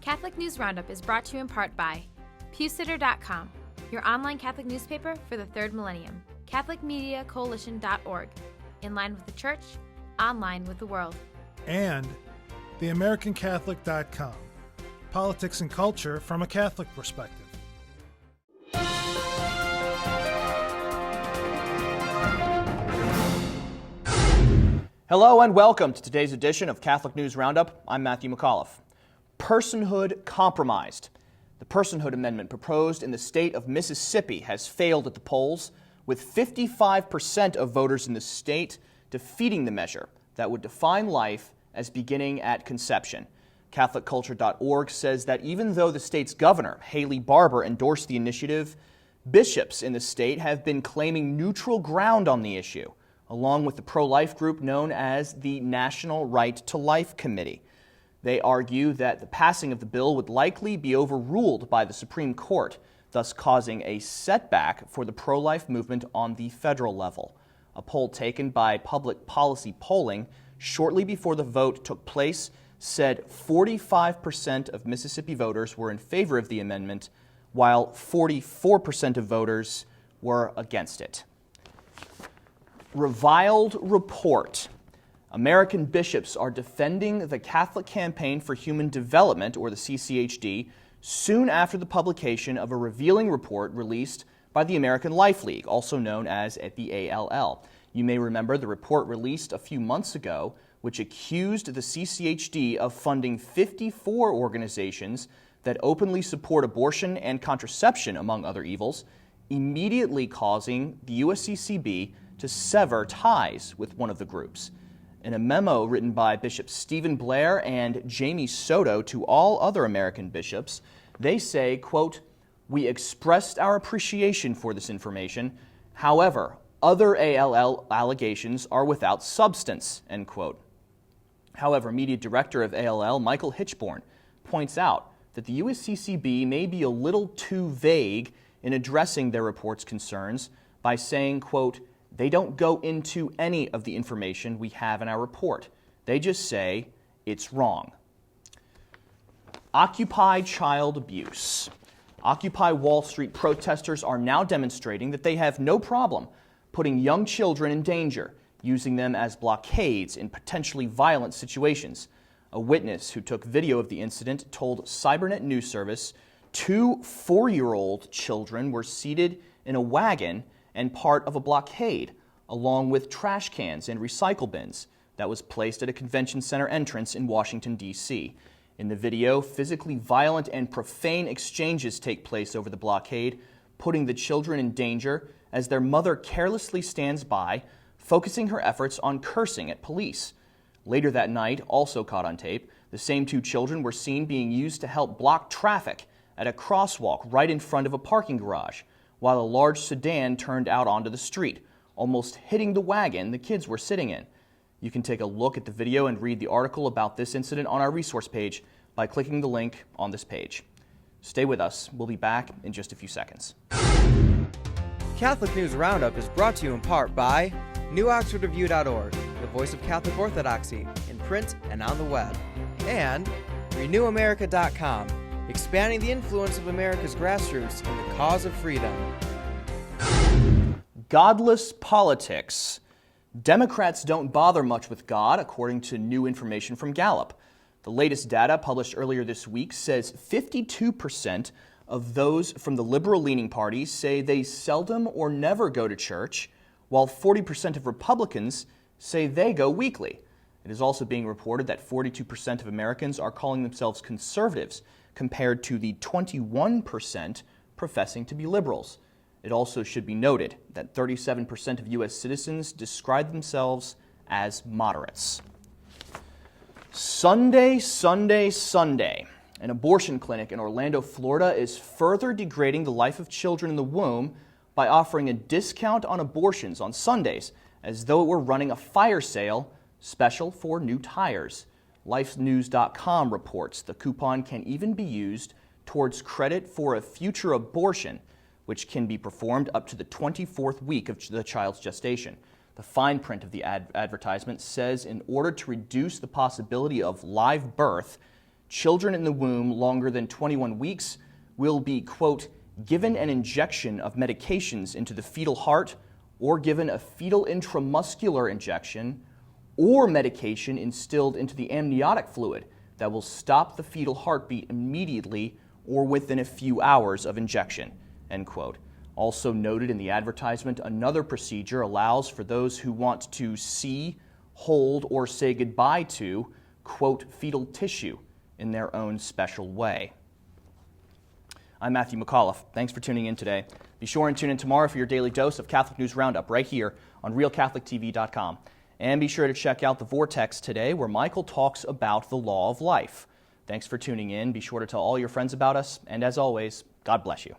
Catholic News Roundup is brought to you in part by PewSitter.com, your online Catholic newspaper for the third millennium, CatholicMediaCoalition.org, in line with the Church, online with the world. And TheAmericanCatholic.com, politics and culture from a Catholic perspective. Hello and welcome to today's edition of Catholic News Roundup. I'm Matthew McAuliffe. Personhood Compromised. The Personhood Amendment proposed in the state of Mississippi has failed at the polls, with 55% of voters in the state defeating the measure that would define life as beginning at conception. CatholicCulture.org says that even though the state's governor, Haley Barbour, endorsed the initiative, bishops in the state have been claiming neutral ground on the issue, along with the pro-life group known as the National Right to Life Committee. They argue that the passing of the bill would likely be overruled by the Supreme Court, thus causing a setback for the pro-life movement on the federal level. A poll taken by Public Policy Polling shortly before the vote took place said 45% of Mississippi voters were in favor of the amendment, while 44% of voters were against it. Reviled Report. American bishops are defending the Catholic Campaign for Human Development, or the CCHD, soon after the publication of a revealing report released by the American Life League, also known as the ALL. You may remember the report released a few months ago, which accused the CCHD of funding 54 organizations that openly support abortion and contraception, among other evils, immediately causing the USCCB to sever ties with one of the groups. In a memo written by Bishop Stephen Blair and Jamie Soto to all other American bishops, they say, quote, "We expressed our appreciation for this information. However, other ALL allegations are without substance," end quote. However, Media Director of ALL, Michael Hitchborn, points out that the USCCB may be a little too vague in addressing their report's concerns by saying, quote, "They don't go into any of the information we have in our report. They just say it's wrong." Occupy child abuse. Occupy Wall Street protesters are now demonstrating that they have no problem putting young children in danger, using them as blockades in potentially violent situations. A witness who took video of the incident told Cybernet News Service 2 4-year-old children were seated in a wagon and part of a blockade, along with trash cans and recycle bins that was placed at a convention center entrance in Washington, D.C. In the video, physically violent and profane exchanges take place over the blockade, putting the children in danger as their mother carelessly stands by, focusing her efforts on cursing at police. Later that night, also caught on tape, the same 2 children were seen being used to help block traffic at a crosswalk right in front of a parking garage, while a large sedan turned out onto the street, almost hitting the wagon the kids were sitting in. You can take a look at the video and read the article about this incident on our resource page by clicking the link on this page. Stay with us. We'll be back in just a few seconds. Catholic News Roundup is brought to you in part by NewOxfordReview.org, the voice of Catholic Orthodoxy, in print and on the web, and RenewAmerica.com, expanding the influence of America's grassroots in the cause of freedom. Godless Politics. Democrats don't bother much with God, according to new information from Gallup. The latest data published earlier this week says 52% of those from the liberal-leaning parties say they seldom or never go to church, while 40% of Republicans say they go weekly. It is also being reported that 42% of Americans are calling themselves conservatives, compared to the 21% professing to be liberals. It also should be noted that 37% of U.S. citizens describe themselves as moderates. Sunday, Sunday, Sunday. An abortion clinic in Orlando, Florida is further degrading the life of children in the womb by offering a discount on abortions on Sundays, as though it were running a fire sale special for new tires. LifeNews.com reports the coupon can even be used towards credit for a future abortion, which can be performed up to the 24th week of the child's gestation. The fine print of the advertisement says in order to reduce the possibility of live birth, children in the womb longer than 21 weeks will be, quote, given an injection of medications into the fetal heart or given a fetal intramuscular injection or medication instilled into the amniotic fluid that will stop the fetal heartbeat immediately or within a few hours of injection, end quote. Also noted in the advertisement, another procedure allows for those who want to see, hold, or say goodbye to, quote, fetal tissue in their own special way. I'm Matthew McAuliffe. Thanks for tuning in today. Be sure and tune in tomorrow for your daily dose of Catholic News Roundup right here on RealCatholicTV.com. And be sure to check out The Vortex today, where Michael talks about the law of life. Thanks for tuning in. Be sure to tell all your friends about us. And as always, God bless you.